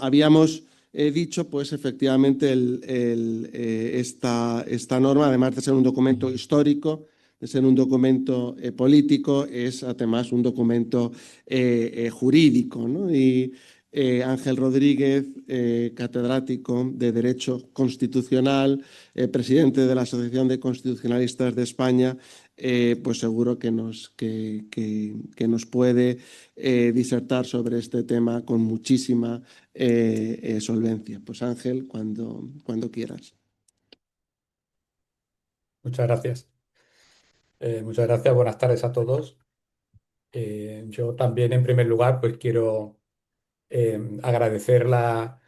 Habíamos dicho, pues efectivamente esta norma, además de ser un documento histórico, de ser un documento político, es además un documento jurídico, ¿no? Y Ángel Rodríguez, catedrático de Derecho Constitucional, presidente de la Asociación de Constitucionalistas de España, pues seguro que nos puede disertar sobre este tema con muchísima solvencia. Pues Ángel, cuando quieras. Muchas gracias. Muchas gracias. Buenas tardes a todos. Yo también, en primer lugar, pues quiero agradecer la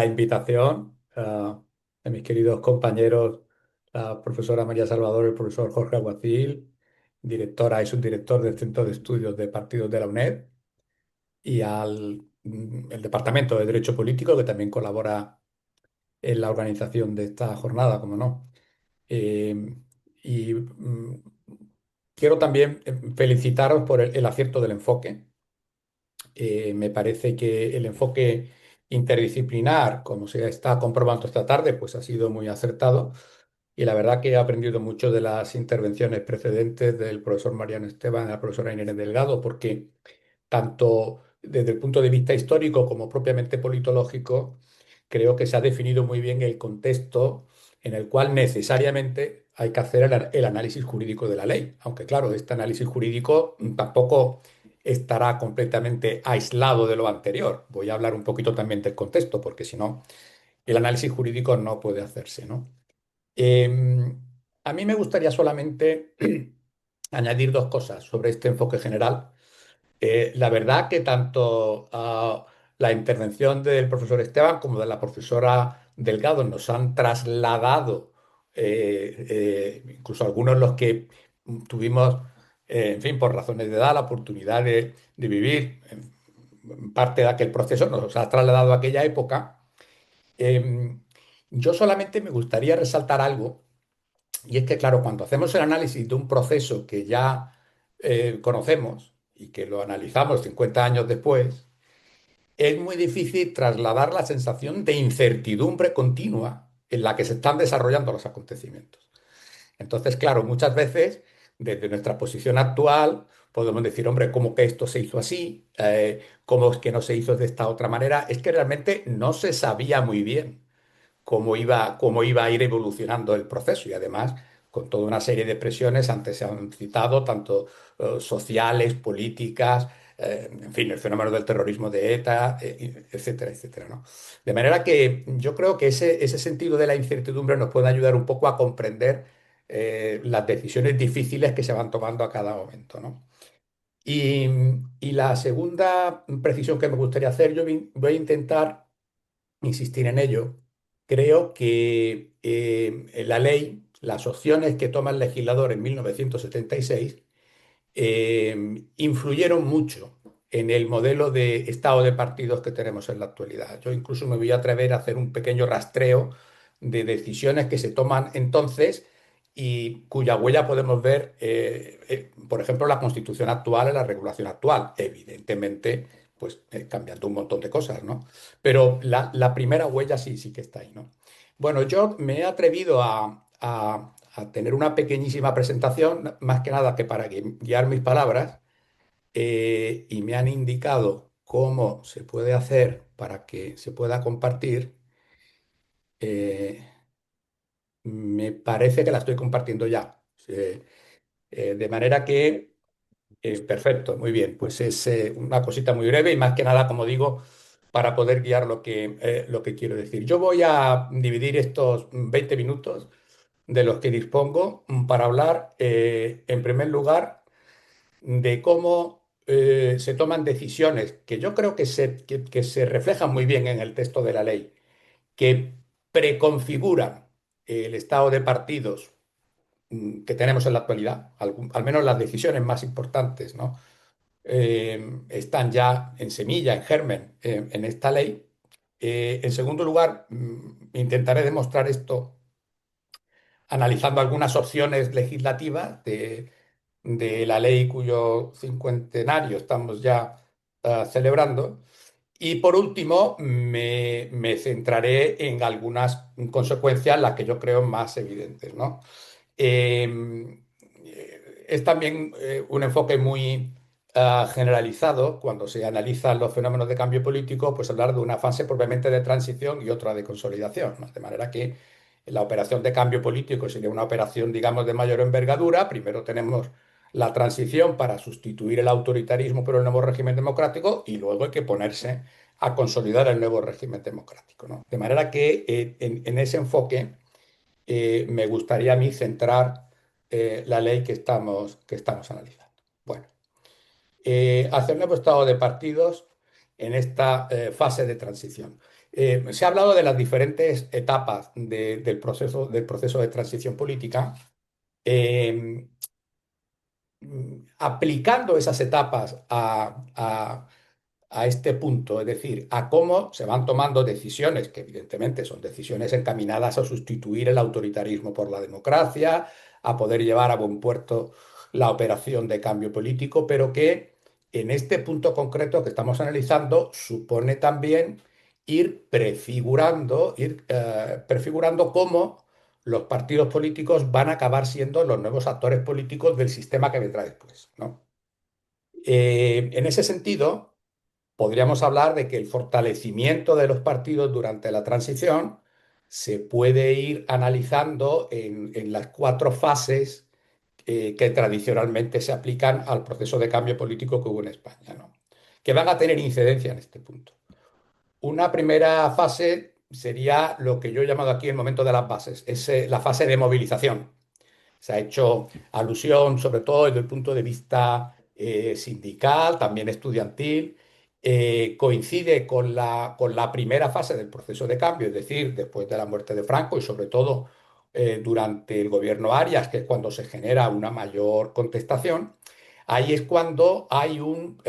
invitación de mis queridos compañeros, la profesora María Salvador, el profesor Jorge Aguacil, directora y subdirector del Centro de Estudios de Partidos de la UNED, y al el Departamento de Derecho Político, que también colabora en la organización de esta jornada, como no. Eh, y quiero también felicitaros por el acierto del enfoque. Me parece que el enfoque interdisciplinar, como se está comprobando esta tarde, pues ha sido muy acertado. Y la verdad que he aprendido mucho de las intervenciones precedentes del profesor Mariano Esteban y la profesora Inés Delgado, porque tanto desde el punto de vista histórico como propiamente politológico, creo que se ha definido muy bien el contexto en el cual necesariamente hay que hacer el análisis jurídico de la ley. Aunque claro, este análisis jurídico tampoco estará completamente aislado de lo anterior. Voy a hablar un poquito también del contexto, porque si no, el análisis jurídico no puede hacerse, ¿no? Em, a mí me gustaría solamente añadir dos cosas sobre este enfoque general. La verdad que tanto la intervención del profesor Esteban como de la profesora Delgado nos han trasladado, incluso algunos los que tuvimos, en fin, por razones de edad, la oportunidad de vivir en parte de aquel proceso, nos ha trasladado a aquella época. Em, yo solamente me gustaría resaltar algo, y es que, claro, cuando hacemos el análisis de un proceso que ya conocemos y que lo analizamos 50 años después, es muy difícil trasladar la sensación de incertidumbre continua en la que se están desarrollando los acontecimientos. Entonces, claro, muchas veces, desde nuestra posición actual, podemos decir, hombre, ¿cómo que esto se hizo así? ¿Cómo es que no se hizo de esta otra manera? Es que realmente no se sabía muy bien cómo iba a ir evolucionando el proceso y además con toda una serie de presiones, antes se han citado, tanto sociales, políticas, en fin, el fenómeno del terrorismo de ETA, etcétera, etcétera, ¿no? De manera que yo creo que ese sentido de la incertidumbre nos puede ayudar un poco a comprender las decisiones difíciles que se van tomando a cada momento, ¿no? Y, y la segunda precisión que me gustaría hacer, yo voy a intentar insistir en ello. Creo que la ley, las opciones que toma el legislador en 1976, influyeron mucho en el modelo de estado de partidos que tenemos en la actualidad. Yo incluso me voy a atrever a hacer un pequeño rastreo de decisiones que se toman entonces y cuya huella podemos ver, por ejemplo, la Constitución actual y la regulación actual. Evidentemente, pues cambiando un montón de cosas, ¿no? Pero la primera huella sí, sí que está ahí, ¿no? Bueno, yo me he atrevido a tener una pequeñísima presentación, más que nada que para guiar mis palabras, y me han indicado cómo se puede hacer para que se pueda compartir. Eh, Me parece que la estoy compartiendo ya. De manera que, perfecto, muy bien, pues es una cosita muy breve y más que nada, como digo, para poder guiar lo que quiero decir. Yo voy a dividir estos 20 minutos de los que dispongo para hablar, en primer lugar, de cómo se toman decisiones que yo creo que se reflejan muy bien en el texto de la ley, que preconfiguran el estado de partidos que tenemos en la actualidad, al menos las decisiones más importantes, ¿no? Están ya en semilla, en germen, en esta ley. En segundo lugar, intentaré demostrar esto analizando algunas opciones legislativas de la ley cuyo cincuentenario estamos ya celebrando. Y por último, me centraré en algunas consecuencias, las que yo creo más evidentes, ¿no? Eh, es también un enfoque muy generalizado cuando se analizan los fenómenos de cambio político, pues hablar de una fase propiamente de transición y otra de consolidación, ¿no? De manera que la operación de cambio político sería una operación, digamos, de mayor envergadura. Primero tenemos la transición para sustituir el autoritarismo por el nuevo régimen democrático y luego hay que ponerse a consolidar el nuevo régimen democrático, ¿no? De manera que en ese enfoque me gustaría a mí centrar la ley que estamos analizando. Bueno, hacia el nuevo estado de partidos en esta fase de transición. Se ha hablado de las diferentes etapas del proceso de transición política. Eh, Aplicando esas etapas a este punto, es decir, a cómo se van tomando decisiones, que evidentemente son decisiones encaminadas a sustituir el autoritarismo por la democracia, a poder llevar a buen puerto la operación de cambio político, pero que en este punto concreto que estamos analizando supone también prefigurando cómo los partidos políticos van a acabar siendo los nuevos actores políticos del sistema que vendrá después, ¿no? En ese sentido, podríamos hablar de que el fortalecimiento de los partidos durante la transición se puede ir analizando en las cuatro fases que tradicionalmente se aplican al proceso de cambio político que hubo en España, ¿no? Que van a tener incidencia en este punto. Una primera fase sería lo que yo he llamado aquí el momento de las bases, es la fase de movilización. Se ha hecho alusión, sobre todo desde el punto de vista sindical, también estudiantil. Coincide con la primera fase del proceso de cambio, es decir, después de la muerte de Franco y sobre todo durante el gobierno Arias, que es cuando se genera una mayor contestación. Ahí es cuando hay un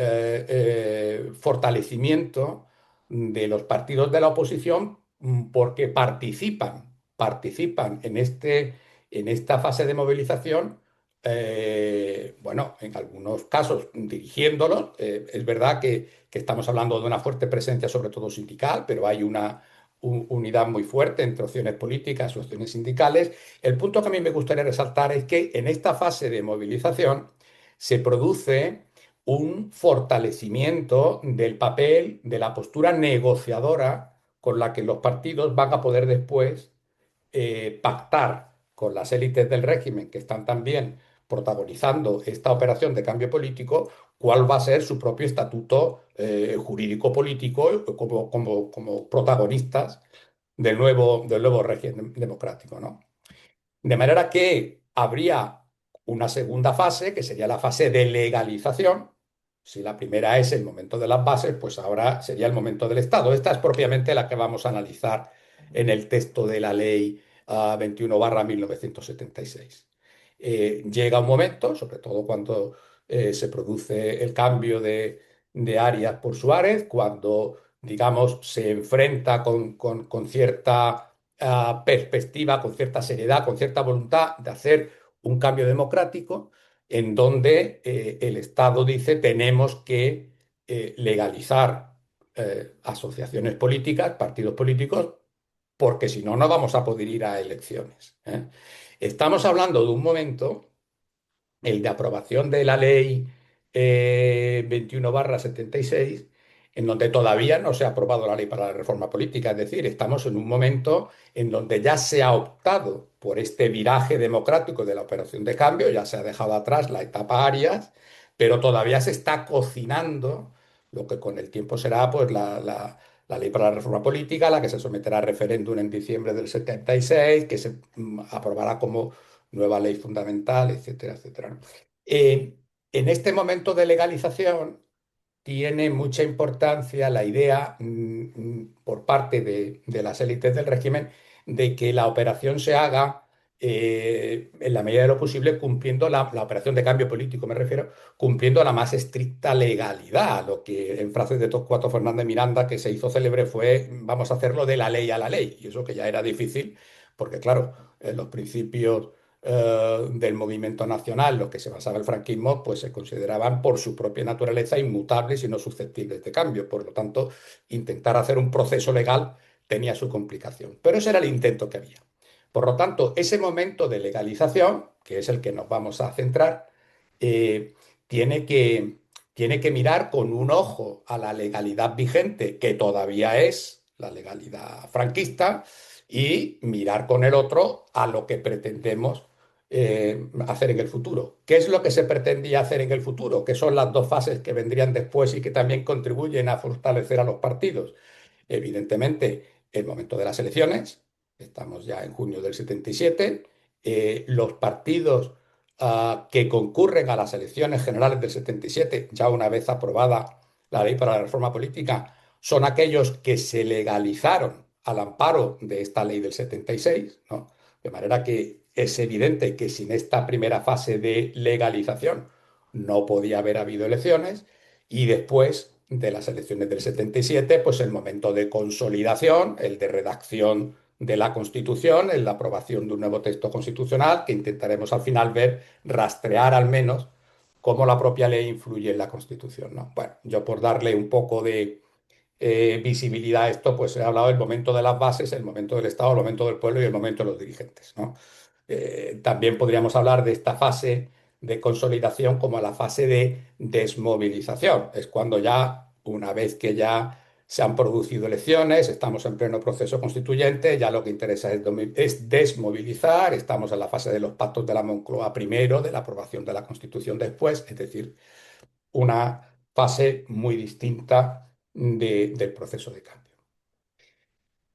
fortalecimiento de los partidos de la oposición porque participan en esta fase de movilización, bueno, en algunos casos dirigiéndolos. Es verdad que estamos hablando de una fuerte presencia, sobre todo sindical, pero hay una unidad muy fuerte entre opciones políticas y opciones sindicales. El punto que a mí me gustaría resaltar es que en esta fase de movilización se produce un fortalecimiento del papel, de la postura negociadora con la que los partidos van a poder después pactar con las élites del régimen que están también protagonizando esta operación de cambio político, cuál va a ser su propio estatuto jurídico-político como protagonistas del nuevo régimen democrático, ¿no? De manera que habría una segunda fase, que sería la fase de legalización. Si la primera es el momento de las bases, pues ahora sería el momento del Estado. Esta es propiamente la que vamos a analizar en el texto de la ley 21/1976. Llega un momento, sobre todo cuando se produce el cambio de Arias por Suárez, cuando, digamos, se enfrenta con cierta perspectiva, con cierta seriedad, con cierta voluntad de hacer un cambio democrático en donde el Estado dice tenemos que legalizar asociaciones políticas, partidos políticos, porque si no, no vamos a poder ir a elecciones, ¿eh? Estamos hablando de un momento, el de aprobación de la ley 21/76, en donde todavía no se ha aprobado la ley para la reforma política. Es decir, estamos en un momento en donde ya se ha optado por este viraje democrático de la operación de cambio, ya se ha dejado atrás la etapa Arias, pero todavía se está cocinando lo que con el tiempo será pues, la ley para la reforma política, la que se someterá a referéndum en diciembre del 76, que se aprobará como nueva ley fundamental, etcétera, etcétera, ¿no? En este momento de legalización tiene mucha importancia la idea por parte de las élites del régimen de que la operación se haga en la medida de lo posible cumpliendo la operación de cambio político, me refiero, cumpliendo la más estricta legalidad. Lo que en frases de Torcuato Fernández Miranda que se hizo célebre fue vamos a hacerlo de la ley a la ley. Y eso que ya era difícil, porque claro, los principios del movimiento nacional, lo que se basaba el franquismo, pues se consideraban por su propia naturaleza inmutables y no susceptibles de cambio. Por lo tanto, intentar hacer un proceso legal tenía su complicación. Pero ese era el intento que había. Por lo tanto, ese momento de legalización, que es el que nos vamos a centrar, eh, tiene que, tiene que mirar con un ojo a la legalidad vigente, que todavía es la legalidad franquista, y mirar con el otro a lo que pretendemos hacer en el futuro. ¿Qué es lo que se pretendía hacer en el futuro? ¿Qué son las dos fases que vendrían después y que también contribuyen a fortalecer a los partidos? Evidentemente, el momento de las elecciones, estamos ya en junio del 77, los partidos que concurren a las elecciones generales del 77, ya una vez aprobada la ley para la reforma política, son aquellos que se legalizaron al amparo de esta ley del 76, ¿no? De manera que es evidente que sin esta primera fase de legalización no podía haber habido elecciones y después de las elecciones del 77, pues el momento de consolidación, el de redacción de la Constitución, en la aprobación de un nuevo texto constitucional que intentaremos al final ver, rastrear al menos cómo la propia ley influye en la Constitución, ¿no? Bueno, yo por darle un poco de visibilidad a esto, pues he hablado del momento de las bases, el momento del Estado, el momento del pueblo y el momento de los dirigentes, ¿no? También podríamos hablar de esta fase de consolidación como la fase de desmovilización. Es cuando ya, una vez que ya se han producido elecciones, estamos en pleno proceso constituyente, ya lo que interesa es desmovilizar, estamos en la fase de los pactos de la Moncloa primero, de la aprobación de la Constitución después, es decir, una fase muy distinta del proceso de cambio.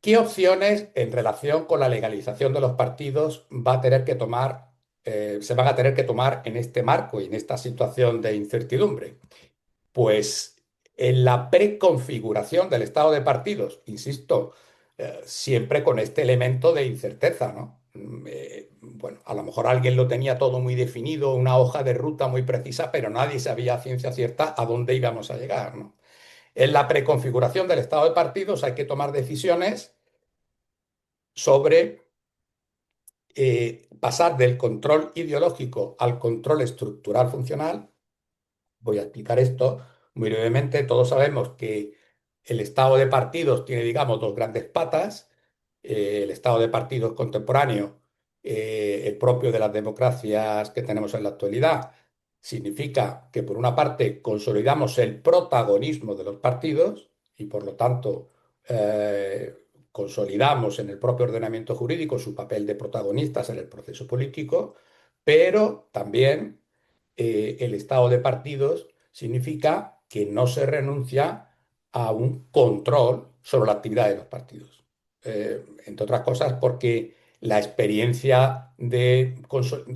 ¿Qué opciones en relación con la legalización de los partidos va a tener que tomar, se van a tener que tomar en este marco y en esta situación de incertidumbre? Pues en la preconfiguración del estado de partidos, insisto, siempre con este elemento de incerteza, ¿no? Bueno, a lo mejor alguien lo tenía todo muy definido, una hoja de ruta muy precisa, pero nadie sabía a ciencia cierta a dónde íbamos a llegar, ¿no? En la preconfiguración del estado de partidos hay que tomar decisiones sobre pasar del control ideológico al control estructural funcional. Voy a explicar esto muy brevemente. Todos sabemos que el estado de partidos tiene, digamos, dos grandes patas. El estado de partidos contemporáneo, el propio de las democracias que tenemos en la actualidad, significa que por una parte consolidamos el protagonismo de los partidos y por lo tanto consolidamos en el propio ordenamiento jurídico su papel de protagonistas en el proceso político, pero también el estado de partidos significa que no se renuncia a un control sobre la actividad de los partidos. Entre otras cosas porque la experiencia de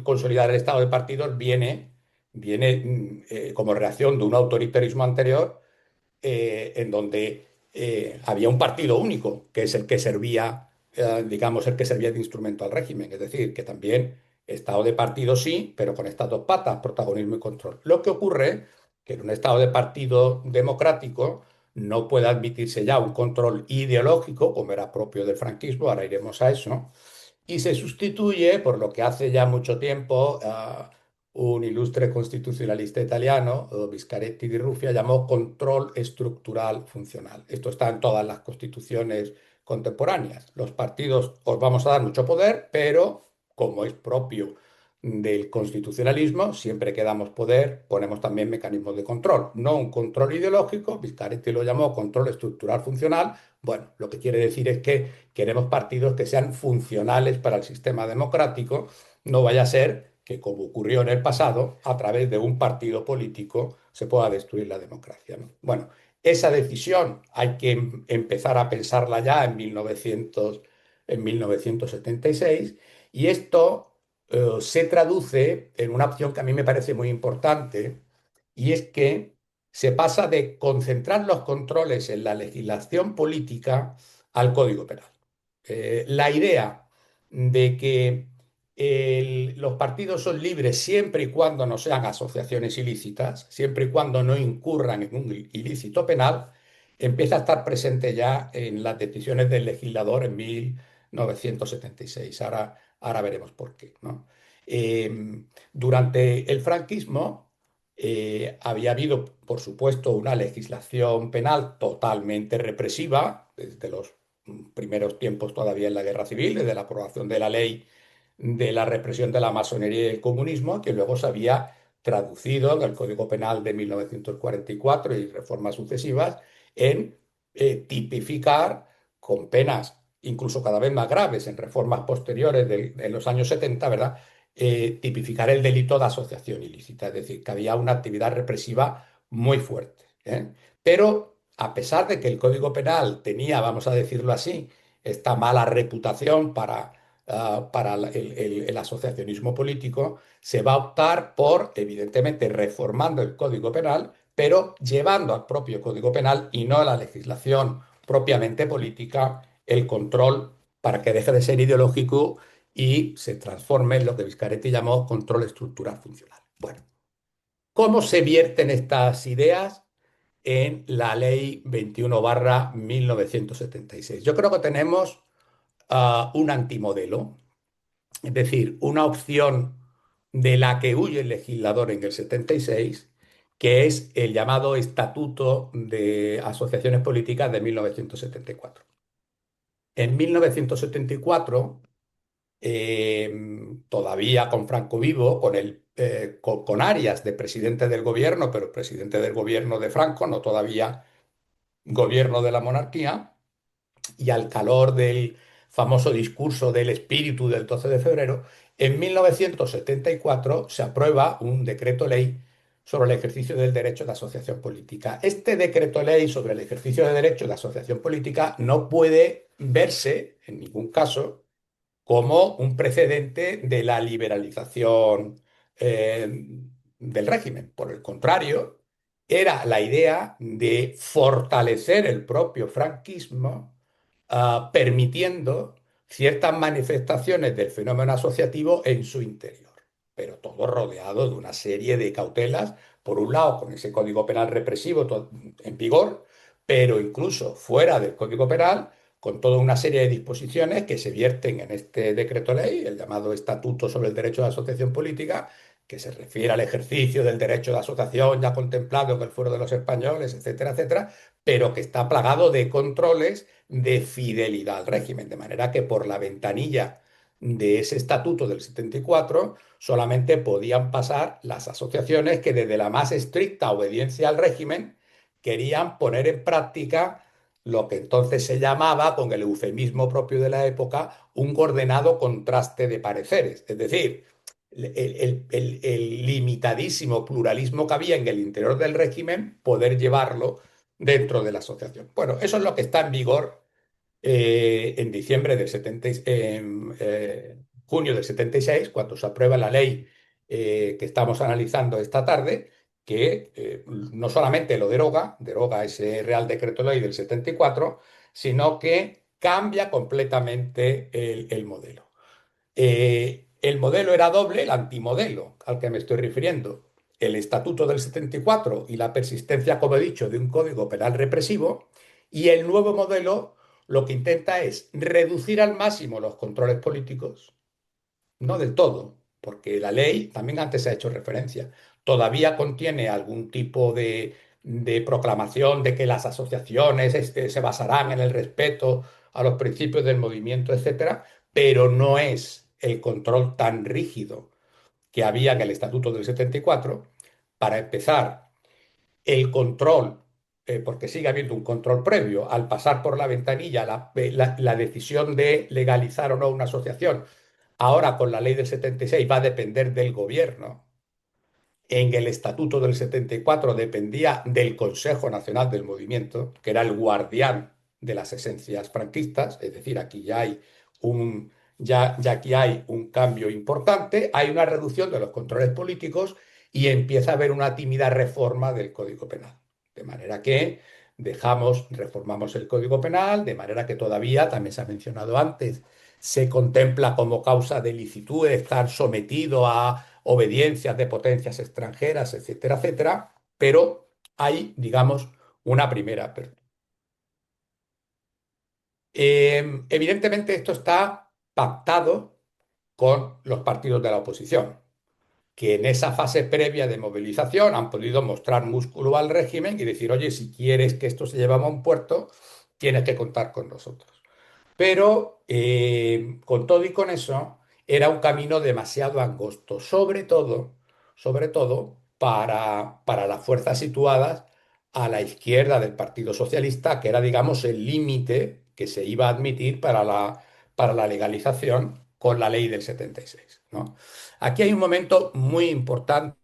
consolidar el estado de partidos viene como reacción de un autoritarismo anterior en donde había un partido único, que es el que servía, digamos, el que servía de instrumento al régimen. Es decir, que también estado de partido sí, pero con estas dos patas, protagonismo y control. Lo que ocurre que en un estado de partido democrático no puede admitirse ya un control ideológico, como era propio del franquismo, ahora iremos a eso, y se sustituye por lo que hace ya mucho tiempo un ilustre constitucionalista italiano, Viscaretti di Ruffia, llamó control estructural funcional. Esto está en todas las constituciones contemporáneas. Los partidos os vamos a dar mucho poder, pero como es propio del constitucionalismo, siempre que damos poder, ponemos también mecanismos de control. No un control ideológico, Viscaretti lo llamó control estructural funcional. Bueno, lo que quiere decir es que queremos partidos que sean funcionales para el sistema democrático, no vaya a ser que, como ocurrió en el pasado, a través de un partido político se pueda destruir la democracia, ¿no? Bueno, esa decisión hay que empezar a pensarla ya en 1976 y esto se traduce en una opción que a mí me parece muy importante y es que se pasa de concentrar los controles en la legislación política al Código Penal. La idea de que los partidos son libres siempre y cuando no sean asociaciones ilícitas, siempre y cuando no incurran en un ilícito penal, empieza a estar presente ya en las decisiones del legislador en 1976. Ahora veremos por qué, ¿no? Durante el franquismo había habido, por supuesto, una legislación penal totalmente represiva, desde los primeros tiempos todavía en la Guerra Civil, desde la aprobación de la ley de la represión de la masonería y el comunismo, que luego se había traducido en el Código Penal de 1944 y reformas sucesivas en tipificar con penas incluso cada vez más graves en reformas posteriores de los años 70, ¿verdad? Tipificar el delito de asociación ilícita, es decir, que había una actividad represiva muy fuerte, ¿eh? Pero a pesar de que el Código Penal tenía, vamos a decirlo así, esta mala reputación para el asociacionismo político, se va a optar por, evidentemente, reformando el Código Penal, pero llevando al propio Código Penal y no a la legislación propiamente política el control para que deje de ser ideológico y se transforme en lo que Viscaretti llamó control estructural funcional. Bueno, ¿cómo se vierten estas ideas en la Ley 21/1976? Yo creo que tenemos un antimodelo, es decir, una opción de la que huye el legislador en el 76, que es el llamado Estatuto de Asociaciones Políticas de 1974. En 1974, todavía con Franco vivo, con Arias de presidente del gobierno, pero presidente del gobierno de Franco, no todavía gobierno de la monarquía, y al calor del famoso discurso del espíritu del 12 de febrero, en 1974 se aprueba un decreto ley sobre el ejercicio del derecho de asociación política. Este decreto ley sobre el ejercicio del derecho de asociación política no puede verse en ningún caso como un precedente de la liberalización del régimen. Por el contrario, era la idea de fortalecer el propio franquismo, permitiendo ciertas manifestaciones del fenómeno asociativo en su interior, pero todo rodeado de una serie de cautelas, por un lado con ese Código Penal represivo en vigor, pero incluso fuera del Código Penal, con toda una serie de disposiciones que se vierten en este decreto ley, el llamado Estatuto sobre el Derecho de Asociación Política, que se refiere al ejercicio del derecho de asociación ya contemplado en el Fuero de los Españoles, etcétera, etcétera, pero que está plagado de controles de fidelidad al régimen, de manera que por la ventanilla de ese estatuto del 74 solamente podían pasar las asociaciones que desde la más estricta obediencia al régimen querían poner en práctica lo que entonces se llamaba, con el eufemismo propio de la época, un ordenado contraste de pareceres. Es decir, el limitadísimo pluralismo que había en el interior del régimen, poder llevarlo dentro de la asociación. Bueno, eso es lo que está en vigor en diciembre del 70, junio del 76, cuando se aprueba la ley que estamos analizando esta tarde, que no solamente lo deroga ese Real Decreto Ley del 74, sino que cambia completamente el modelo. El modelo era doble, el antimodelo al que me estoy refiriendo. El Estatuto del 74 y cuatro y la persistencia, como he dicho, de un código penal represivo. Y el nuevo modelo lo que intenta es reducir al máximo los controles políticos, no del todo, porque la ley, también antes se ha hecho referencia, todavía contiene algún tipo de proclamación de que las asociaciones se basarán en el respeto a los principios del movimiento, etcétera, pero no es el control tan rígido que había en el Estatuto del 74. Para empezar, el control, porque sigue habiendo un control previo, al pasar por la ventanilla la decisión de legalizar o no una asociación, ahora con la ley del 76 va a depender del gobierno. En el Estatuto del 74 dependía del Consejo Nacional del Movimiento, que era el guardián de las esencias franquistas, es decir, aquí ya hay ya aquí hay un cambio importante, hay una reducción de los controles políticos y empieza a haber una tímida reforma del Código Penal. De manera que reformamos el Código Penal, de manera que todavía, también se ha mencionado antes, se contempla como causa de ilicitud estar sometido a obediencias de potencias extranjeras, etcétera, etcétera, pero hay, digamos, una primera apertura. Evidentemente esto está pactado con los partidos de la oposición, que en esa fase previa de movilización han podido mostrar músculo al régimen y decir, oye, si quieres que esto se lleve a buen puerto, tienes que contar con nosotros. Pero con todo y con eso, era un camino demasiado angosto, sobre todo para las fuerzas situadas a la izquierda del Partido Socialista, que era, digamos, el límite que se iba a admitir para la legalización con la ley del 76, ¿no? Aquí hay un momento muy importante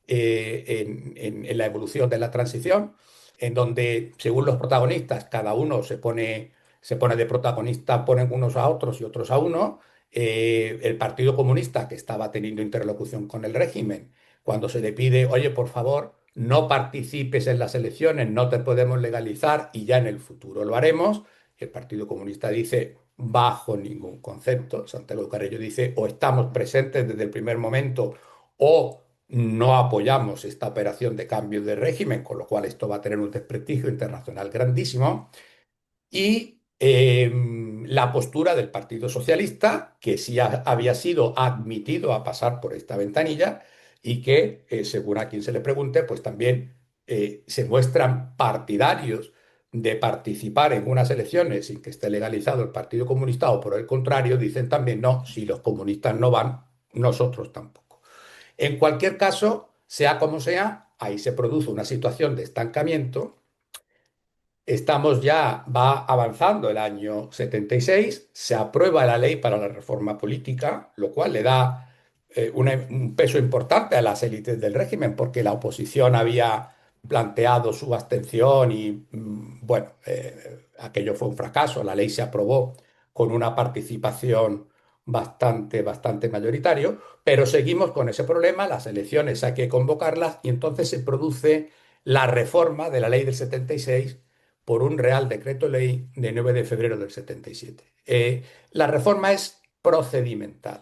en la evolución de la transición, en donde, según los protagonistas, cada uno se pone de protagonista, ponen unos a otros y otros a uno. El Partido Comunista, que estaba teniendo interlocución con el régimen, cuando se le pide, oye, por favor, no participes en las elecciones, no te podemos legalizar y ya en el futuro lo haremos, el Partido Comunista dice, bajo ningún concepto. Santiago Carrillo dice, o estamos presentes desde el primer momento o no apoyamos esta operación de cambio de régimen, con lo cual esto va a tener un desprestigio internacional grandísimo. Y la postura del Partido Socialista, que sí había sido admitido a pasar por esta ventanilla y que, según a quien se le pregunte, pues también se muestran partidarios de participar en unas elecciones sin que esté legalizado el Partido Comunista, o por el contrario, dicen también, no, si los comunistas no van, nosotros tampoco. En cualquier caso, sea como sea, ahí se produce una situación de estancamiento. Estamos ya, va avanzando el año 76, se aprueba la ley para la reforma política, lo cual le da un peso importante a las élites del régimen, porque la oposición había planteado su abstención y, bueno, aquello fue un fracaso. La ley se aprobó con una participación bastante mayoritario, pero seguimos con ese problema, las elecciones hay que convocarlas y entonces se produce la reforma de la ley del 76 por un Real Decreto Ley de 9 de febrero del 77. La reforma es procedimental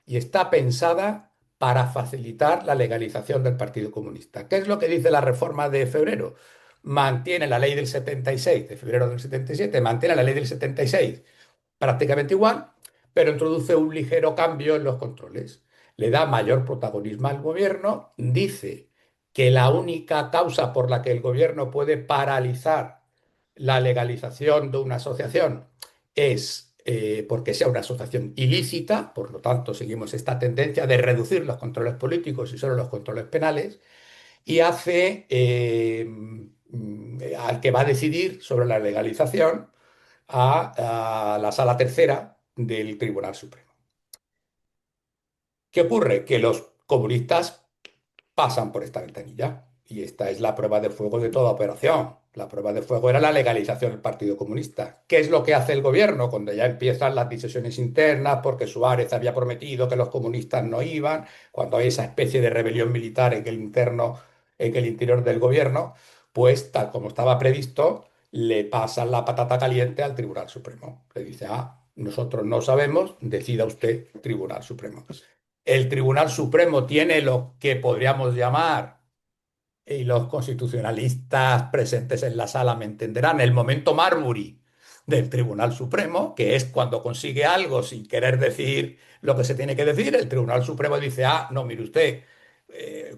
y está pensada para facilitar la legalización del Partido Comunista. ¿Qué es lo que dice la reforma de febrero? Mantiene la ley del 76, de febrero del 77, mantiene la ley del 76 prácticamente igual, pero introduce un ligero cambio en los controles. Le da mayor protagonismo al gobierno, dice que la única causa por la que el gobierno puede paralizar la legalización de una asociación es porque sea una asociación ilícita, por lo tanto seguimos esta tendencia de reducir los controles políticos y solo los controles penales, y hace al que va a decidir sobre la legalización a la sala tercera del Tribunal Supremo. ¿Qué ocurre? Que los comunistas pasan por esta ventanilla. Y esta es la prueba de fuego de toda operación. La prueba de fuego era la legalización del Partido Comunista. ¿Qué es lo que hace el gobierno cuando ya empiezan las disensiones internas porque Suárez había prometido que los comunistas no iban, cuando hay esa especie de rebelión militar en el interior del gobierno? Pues tal como estaba previsto, le pasan la patata caliente al Tribunal Supremo. Le dice, nosotros no sabemos, decida usted, Tribunal Supremo. El Tribunal Supremo tiene lo que podríamos llamar, y los constitucionalistas presentes en la sala me entenderán, el momento Marbury del Tribunal Supremo, que es cuando consigue algo sin querer decir lo que se tiene que decir. El Tribunal Supremo dice, no, mire usted,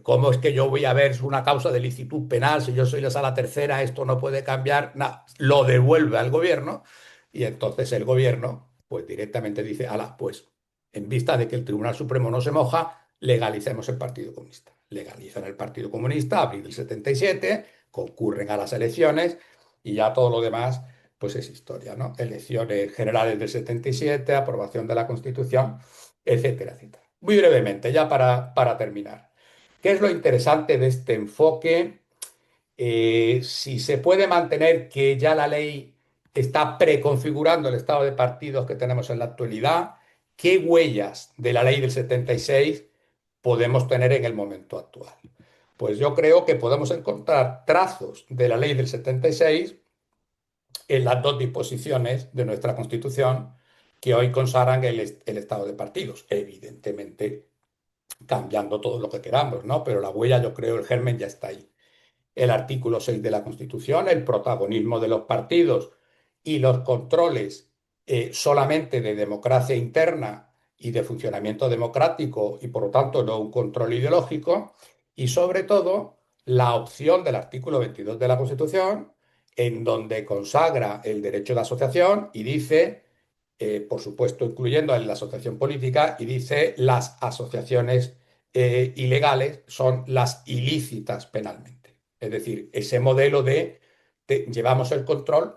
¿cómo es que yo voy a ver una causa de licitud penal si yo soy la sala tercera? Esto no puede cambiar. Nada, lo devuelve al gobierno y entonces el gobierno pues directamente dice, pues en vista de que el Tribunal Supremo no se moja, legalicemos el Partido Comunista. Legalizan el Partido Comunista, abril del 77, concurren a las elecciones y ya todo lo demás pues es historia, ¿no? Elecciones generales del 77, aprobación de la Constitución, etcétera, etcétera. Muy brevemente, ya para terminar. ¿Qué es lo interesante de este enfoque? Si se puede mantener que ya la ley está preconfigurando el estado de partidos que tenemos en la actualidad, ¿qué huellas de la ley del 76 podemos tener en el momento actual? Pues yo creo que podemos encontrar trazos de la ley del 76 en las dos disposiciones de nuestra Constitución que hoy consagran el estado de partidos. Evidentemente, cambiando todo lo que queramos, ¿no? Pero la huella, yo creo, el germen ya está ahí. El artículo 6 de la Constitución, el protagonismo de los partidos y los controles solamente de democracia interna y de funcionamiento democrático y por lo tanto no un control ideológico, y sobre todo la opción del artículo 22 de la Constitución, en donde consagra el derecho de asociación y dice, por supuesto incluyendo en la asociación política, y dice las asociaciones ilegales son las ilícitas penalmente. Es decir, ese modelo de llevamos el control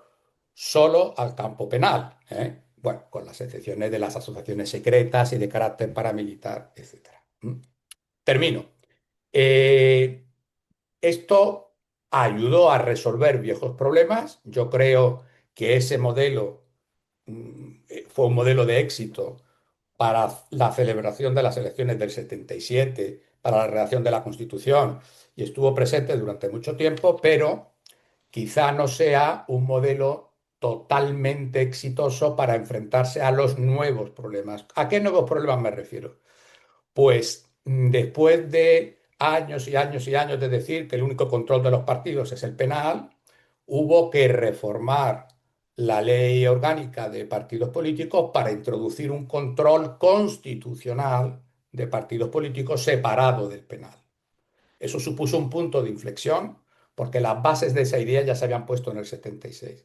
solo al campo penal, ¿eh? Bueno, con las excepciones de las asociaciones secretas y de carácter paramilitar, etcétera. Termino. Eh, Esto ayudó a resolver viejos problemas. Yo creo que ese modelo fue un modelo de éxito para la celebración de las elecciones del 77, para la redacción de la Constitución, y estuvo presente durante mucho tiempo, pero quizá no sea un modelo totalmente exitoso para enfrentarse a los nuevos problemas. ¿A qué nuevos problemas me refiero? Pues después de años y años y años de decir que el único control de los partidos es el penal, hubo que reformar la ley orgánica de partidos políticos para introducir un control constitucional de partidos políticos separado del penal. Eso supuso un punto de inflexión porque las bases de esa idea ya se habían puesto en el 76.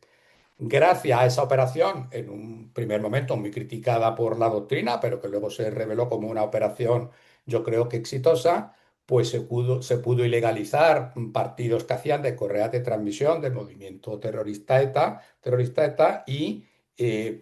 Gracias a esa operación, en un primer momento muy criticada por la doctrina, pero que luego se reveló como una operación, yo creo que exitosa, pues se pudo ilegalizar partidos que hacían de correas de transmisión del movimiento terrorista ETA, y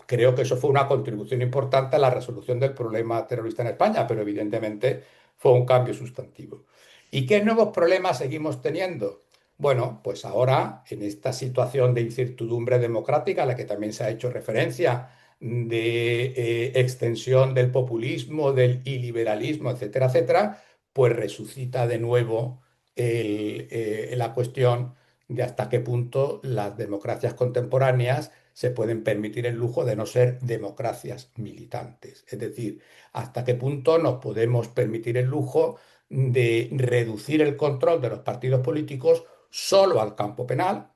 creo que eso fue una contribución importante a la resolución del problema terrorista en España, pero evidentemente fue un cambio sustantivo. ¿Y qué nuevos problemas seguimos teniendo? Bueno, pues ahora, en esta situación de incertidumbre democrática a la que también se ha hecho referencia, de extensión del populismo, del iliberalismo, etcétera, etcétera, pues resucita de nuevo la cuestión de hasta qué punto las democracias contemporáneas se pueden permitir el lujo de no ser democracias militantes. Es decir, hasta qué punto nos podemos permitir el lujo de reducir el control de los partidos políticos solo al campo penal,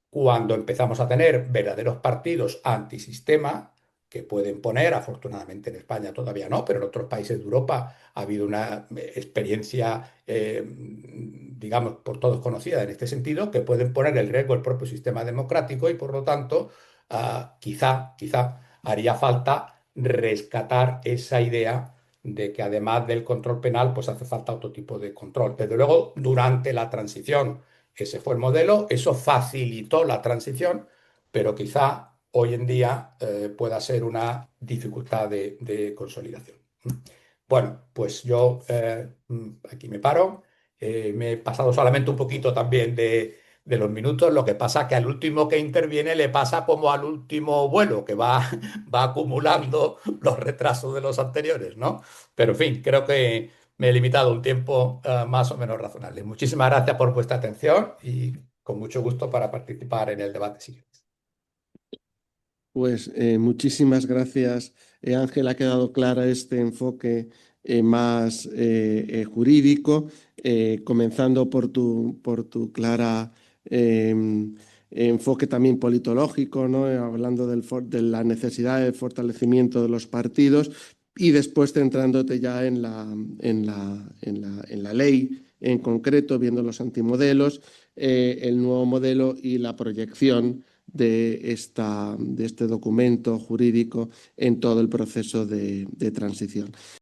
cuando empezamos a tener verdaderos partidos antisistema que pueden poner, afortunadamente en España todavía no, pero en otros países de Europa ha habido una experiencia, digamos, por todos conocida en este sentido, que pueden poner en riesgo el propio sistema democrático y por lo tanto, quizá haría falta rescatar esa idea de que además del control penal, pues hace falta otro tipo de control. Desde luego, durante la transición, ese fue el modelo, eso facilitó la transición, pero quizá hoy en día pueda ser una dificultad de consolidación. Bueno, pues yo aquí me paro. Me he pasado solamente un poquito también de los minutos. Lo que pasa que al último que interviene le pasa como al último vuelo, que va acumulando los retrasos de los anteriores, ¿no? Pero en fin, creo que me he limitado un tiempo más o menos razonable. Muchísimas gracias por vuestra atención y con mucho gusto para participar en el debate siguiente. Pues muchísimas gracias, Ángel. Ha quedado clara este enfoque más jurídico, comenzando por tu clara enfoque también politológico, ¿no? Hablando de la necesidad de fortalecimiento de los partidos y después centrándote ya en la ley en concreto, viendo los antimodelos, el nuevo modelo y la proyección de este documento jurídico en todo el proceso de transición.